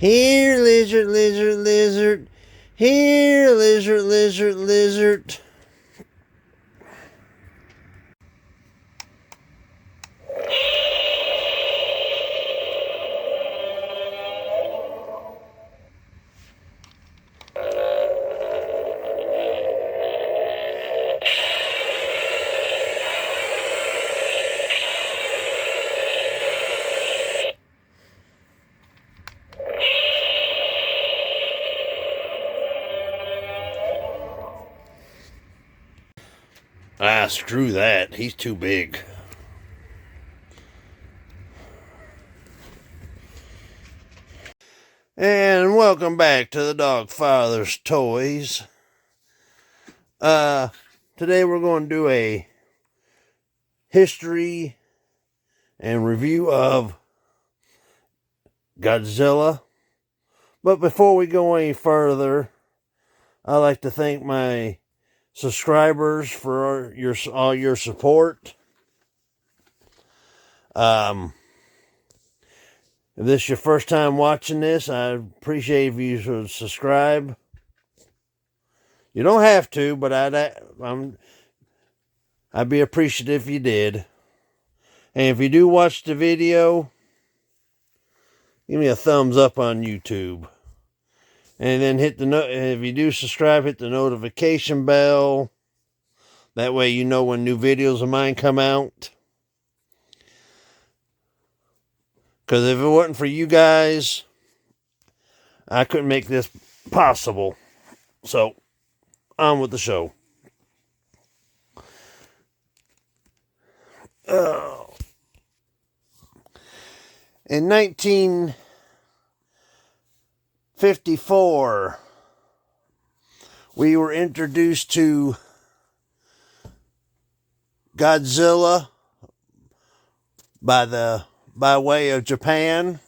Here, lizard, lizard, lizard. Here, lizard, lizard, lizard. Ah, screw that. He's too big. And welcome back to the DOGFATHER'S Toys. Today we're going to do a history and review of Godzilla. But before we go any further, I'd like to thank my subscribers for all your support. If this is your first time watching this, I appreciate if you would subscribe. You don't have to, but I'd be appreciative if you did. And if you do watch the video, give me a thumbs up on YouTube. And then if you do subscribe, hit the notification bell. That way you know when new videos of mine come out. Because if it wasn't for you guys, I couldn't make this possible. So, on with the show. In 1954, we were introduced to Godzilla by way of Japan.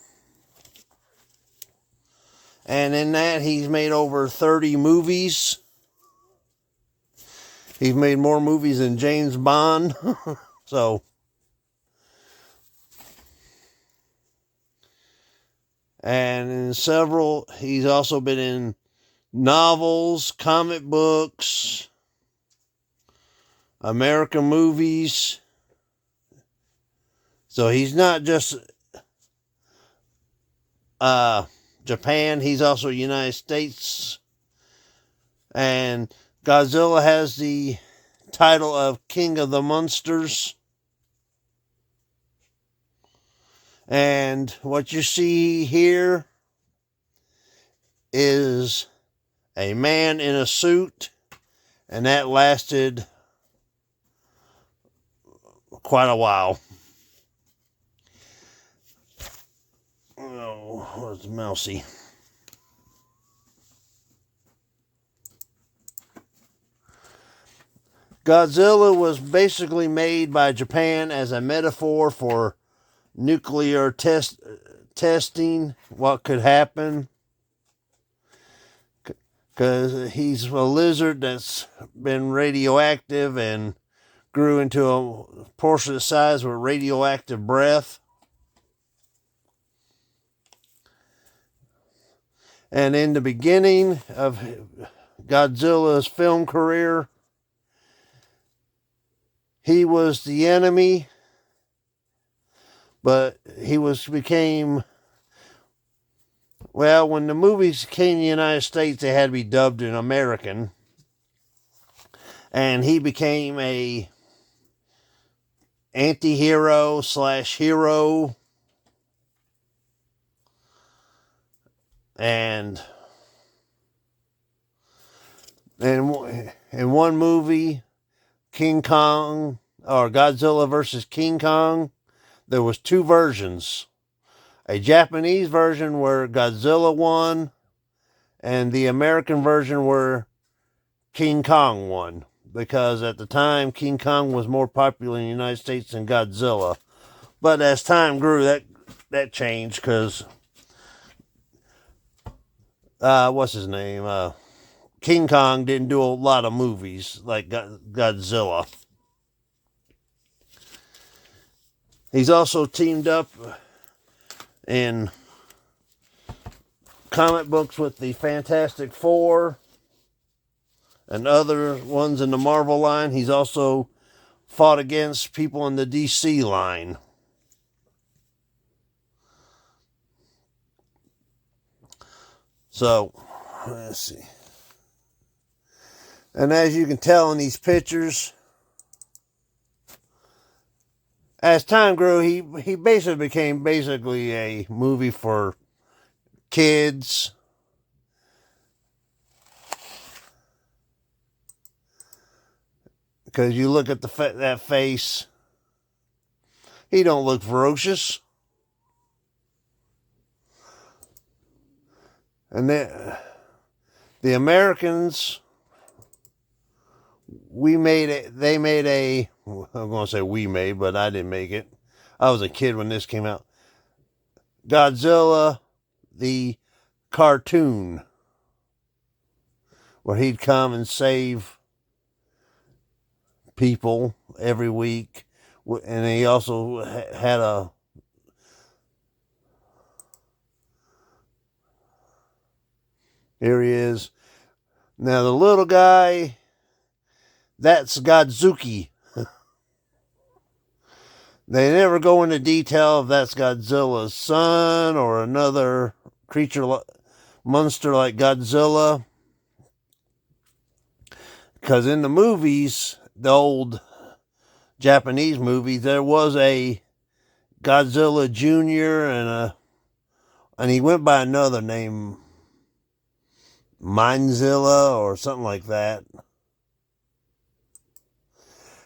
And in that, he's made over 30 movies. He's made more movies than James Bond. So, and in several, he's also been in novels, comic books, American movies. So he's not just Japan, he's also United States. And Godzilla has the title of King of the Monsters. And what you see here is a man in a suit, and that lasted quite a while. Oh, where's the mousey? Godzilla was basically made by Japan as a metaphor for nuclear testing, what could happen. Because he's a lizard that's been radioactive and grew into a portion of size with radioactive breath. And in the beginning of Godzilla's film career, he was the enemy, but became, well, when the movies came to the United States, they had to be dubbed in American. And he became a anti-hero / hero. And in one movie, King Kong, or Godzilla versus King Kong, there was two versions. A Japanese version where Godzilla won, and the American version where King Kong won. Because at the time, King Kong was more popular in the United States than Godzilla. But as time grew, that changed, because what's his name? King Kong didn't do a lot of movies like Godzilla. He's also teamed up in comic books with the Fantastic Four and other ones in the Marvel line. He's also fought against people in the DC line. So, let's see. And as you can tell in these pictures, as time grew, he basically became a movie for kids. Because you look at that face, he don't look ferocious. And the Americans, they made a, I'm going to say we made, but I didn't make it. I was a kid when this came out. Godzilla, the cartoon, where he'd come and save people every week. And he also had a, here he is. Now the little guy, that's Godzuki. They never go into detail if that's Godzilla's son or another creature, monster like Godzilla. Because in the movies, the old Japanese movies, there was a Godzilla Jr. and he went by another name, Mindzilla or something like that.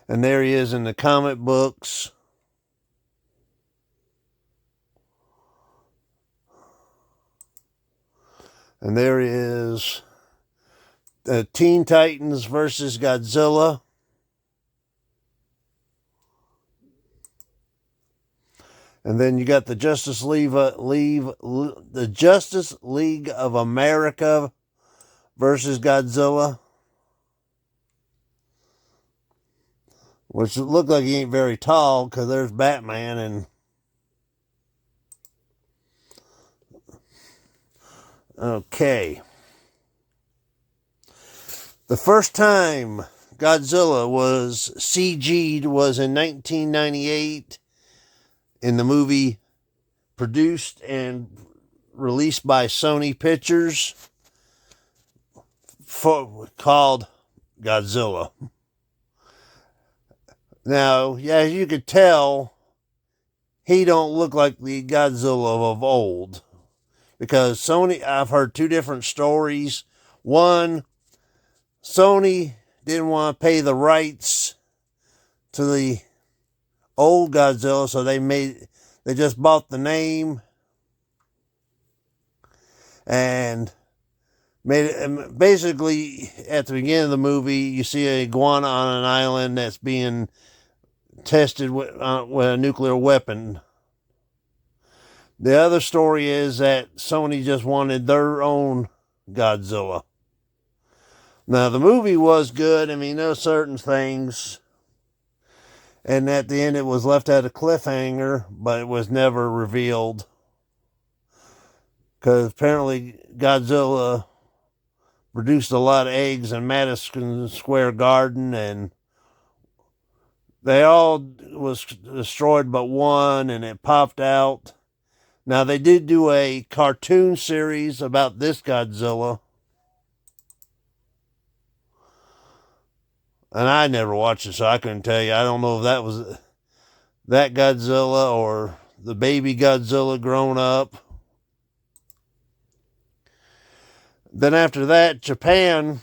And there he is in the comic books. And there is the Teen Titans versus Godzilla. And then you got the Justice League of America versus Godzilla, which looked like he ain't very tall because there's Batman and okay. The first time Godzilla was CG'd was in 1998 in the movie produced and released by Sony Pictures called Godzilla. Now, yeah, as you could tell, he don't look like the Godzilla of old. Because Sony, I've heard two different stories. One, Sony didn't want to pay the rights to the old Godzilla, so they just bought the name and made it. And basically, at the beginning of the movie, you see a iguana on an island that's being tested with a nuclear weapon. The other story is that Sony just wanted their own Godzilla. Now, the movie was good. I mean, there were certain things. And at the end, it was left at a cliffhanger, but it was never revealed. Because apparently Godzilla produced a lot of eggs in Madison Square Garden, and they all was destroyed but one, and it popped out. Now, they did do a cartoon series about this Godzilla. And I never watched it, so I couldn't tell you. I don't know if that was that Godzilla or the baby Godzilla grown up. Then after that, Japan.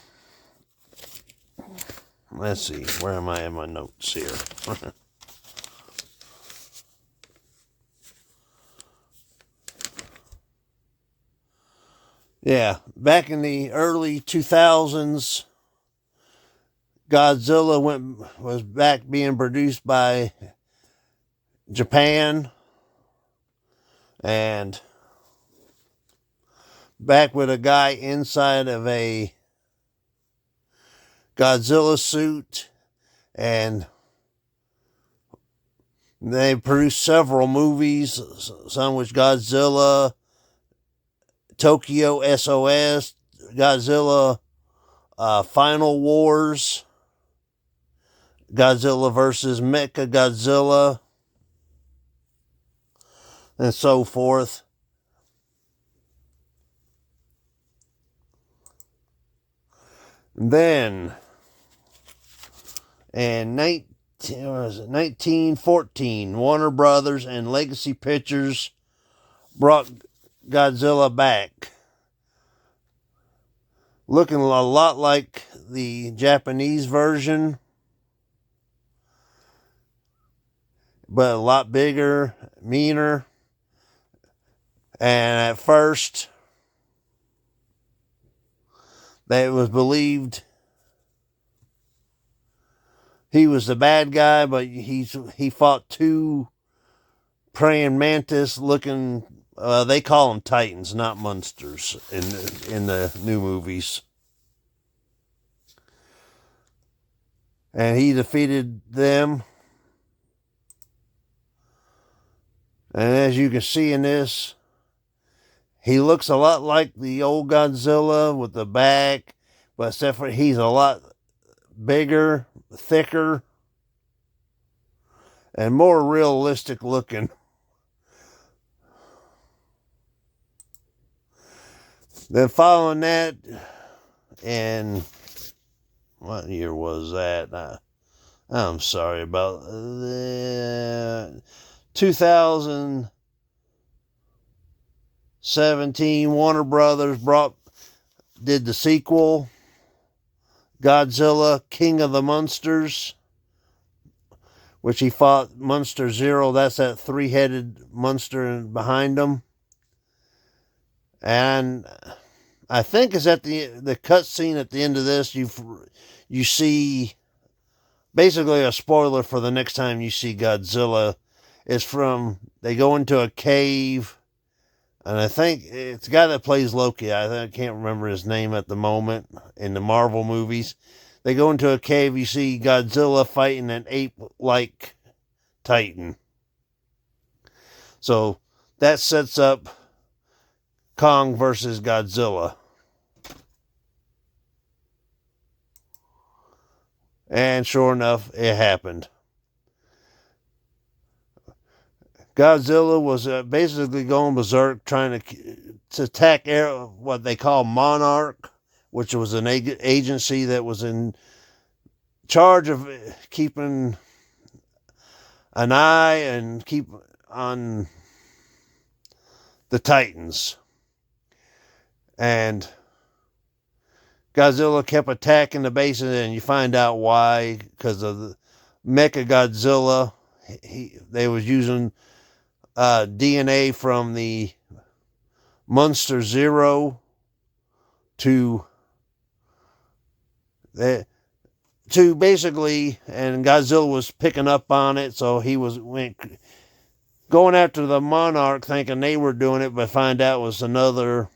Let's see, where am I in my notes here? Yeah, back in the early 2000s, Godzilla was back being produced by Japan, and back with a guy inside of a Godzilla suit, and they produced several movies, some with Godzilla, Tokyo SOS, Godzilla Final Wars, Godzilla versus Mecha Godzilla, and so forth. And then, in 1914, Warner Brothers and Legacy Pictures brought Godzilla back, looking a lot like the Japanese version, but a lot bigger, meaner. And at first, it was believed he was the bad guy, but he fought two praying mantis looking. They call them titans, not monsters, in the new movies. And he defeated them. And as you can see in this, he looks a lot like the old Godzilla with the back, but except for he's a lot bigger, thicker, and more realistic looking. Then following that, and what year was that? I'm sorry about 2017. Warner Brothers did the sequel, Godzilla King of the Monsters, which he fought Monster Zero. That's that three-headed monster behind him. And I think it's at the cut scene at the end of this, you see basically a spoiler for the next time you see Godzilla. It's they go into a cave, and I think it's the guy that plays Loki. I can't remember his name at the moment in the Marvel movies. They go into a cave, you see Godzilla fighting an ape-like titan. So that sets up Kong versus Godzilla. And sure enough, it happened. Godzilla was basically going berserk, trying to attack what they call Monarch, which was an agency that was in charge of keeping an eye and keep on the Titans. And Godzilla kept attacking the base, and you find out why, because of the Mecha Godzilla. They was using DNA from the Monster Zero to basically, and Godzilla was picking up on it, so he went going after the Monarch, thinking they were doing it, but find out it was another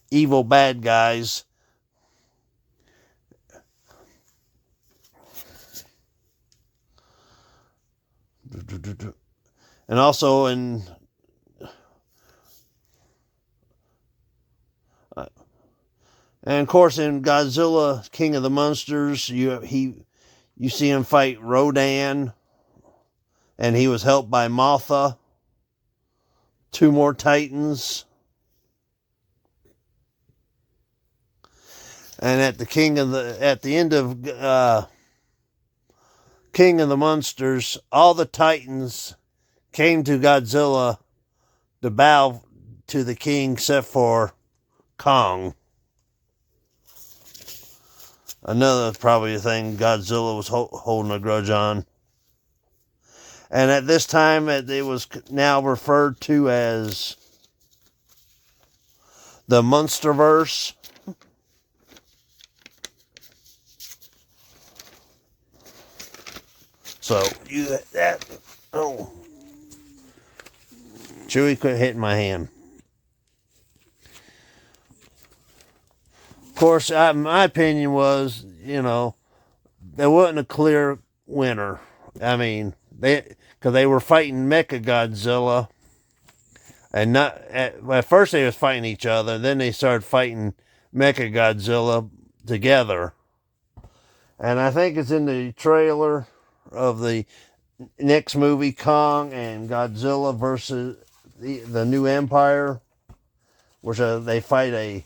evil bad guys. And also and of course in Godzilla King of the Monsters, you see him fight Rodan, and he was helped by Mothra, two more Titans. And at the end of King of the Monsters, all the Titans came to Godzilla to bow to the king, except for Kong. Another probably thing Godzilla was holding a grudge on. And at this time, it was now referred to as the Monsterverse. So Chewie quit hitting my hand. Of course, my opinion was, there wasn't a clear winner. I mean, because they were fighting Mecha Godzilla, And not at first they was fighting each other, then they started fighting Mechagodzilla together. And I think it's in the trailer of the next movie, Kong and Godzilla versus the New Empire, which they fight a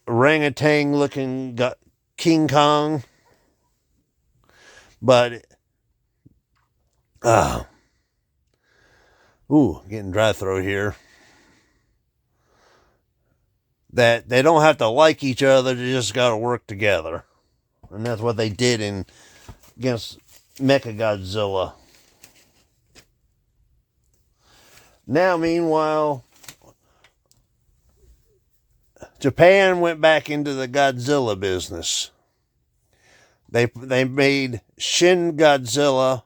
orangutan looking King Kong. But getting dry throat here. That they don't have to like each other, they just got to work together. And that's what they did against Mechagodzilla. Now, meanwhile, Japan went back into the Godzilla business. They made Shin Godzilla,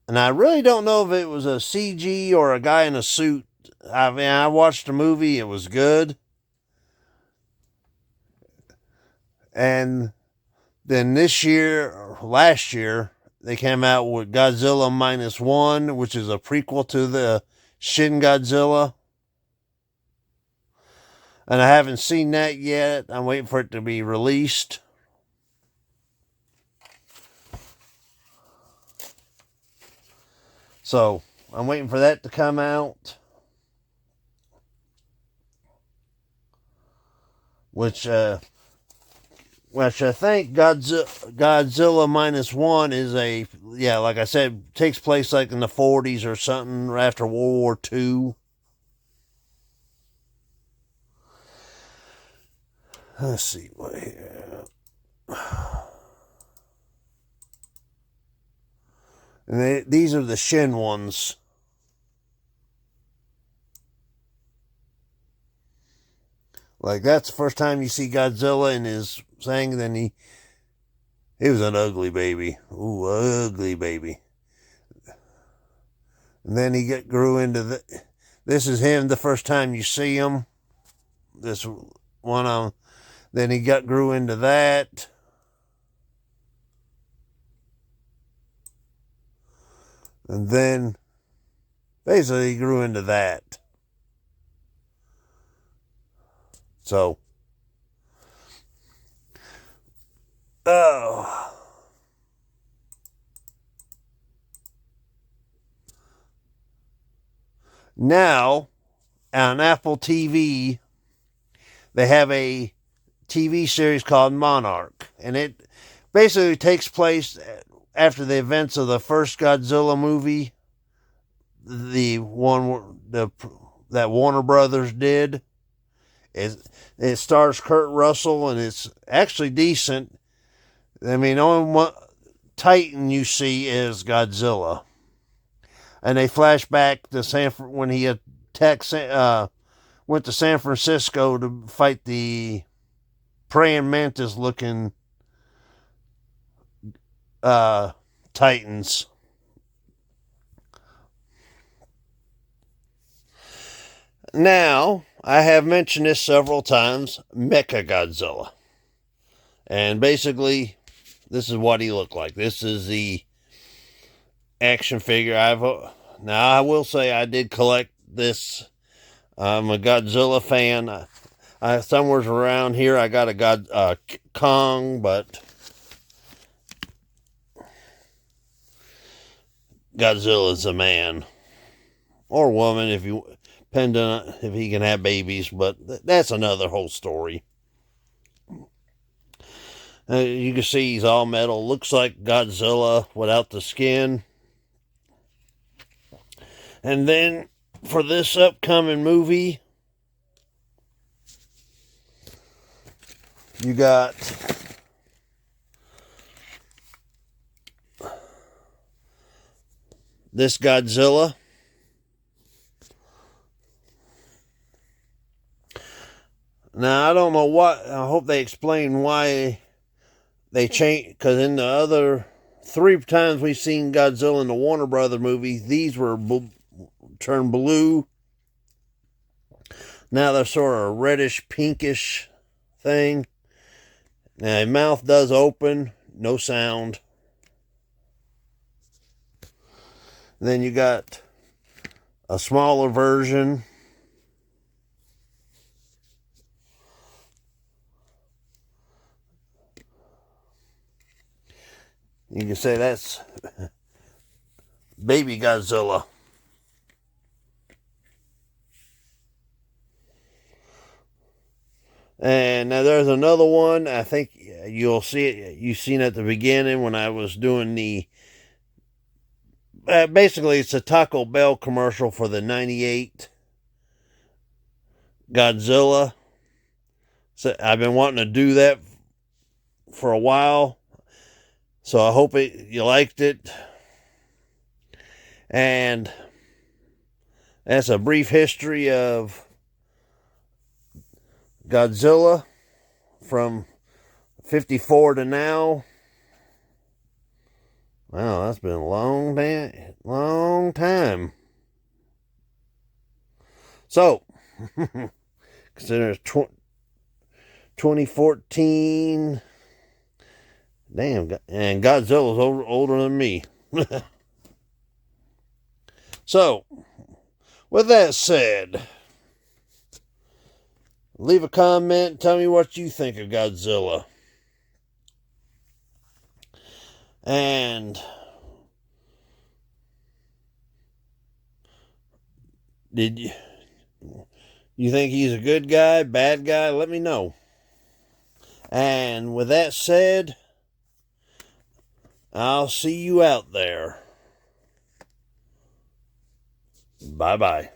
and I really don't know if it was a CG or a guy in a suit. I mean, I watched the movie, it was good. And then last year, they came out with Godzilla -1, which is a prequel to the Shin Godzilla. And I haven't seen that yet. I'm waiting for it to be released. So, I'm waiting for that to come out. Which I think Godzilla -1 is like I said, takes place like in the 40s or something, right after World War II. Let's see what here. And these are the Shin ones. Like, that's the first time you see Godzilla in his thing, then he was an ugly baby. Ooh, ugly baby. And then he grew into this is him the first time you see him. This one on. Then he grew into that. And then basically he grew into that. So, now on Apple TV, they have a TV series called Monarch, and it basically takes place after the events of the first Godzilla movie, the one that Warner Brothers did. It stars Kurt Russell, and it's actually decent. I mean, the only one Titan you see is Godzilla. And they flash back to when he went to San Francisco to fight the praying mantis looking Titans. Now, I have mentioned this several times, Mechagodzilla. And basically, this is what he looked like. This is the action figure. Now, I will say I did collect this. I'm a Godzilla fan. Somewhere around here, I got a Kong, but Godzilla's a man. Or woman, depending on if he can have babies, but that's another whole story. You can see he's all metal. Looks like Godzilla without the skin. And then for this upcoming movie, you got this Godzilla. Now, I don't know what, I hope they explain why they changed, because in the other 3 times we've seen Godzilla in the Warner Brother movie, these were turned blue. Now they're sort of a reddish, pinkish thing. Now, his mouth does open, no sound. And then you got a smaller version. You can say that's baby Godzilla. And now there's another one. I think you'll see it. You've seen it at the beginning when I was doing the. Basically, it's a Taco Bell commercial for the '98 Godzilla. So I've been wanting to do that for a while. So I hope you liked it. And that's a brief history of Godzilla from 54 to now. Wow, that's been a long time. So, consider it's 2014. Damn, and Godzilla's older than me. So, with that said, leave a comment. Tell me what you think of Godzilla. And did you think he's a good guy, bad guy? Let me know. And with that said, I'll see you out there. Bye-bye.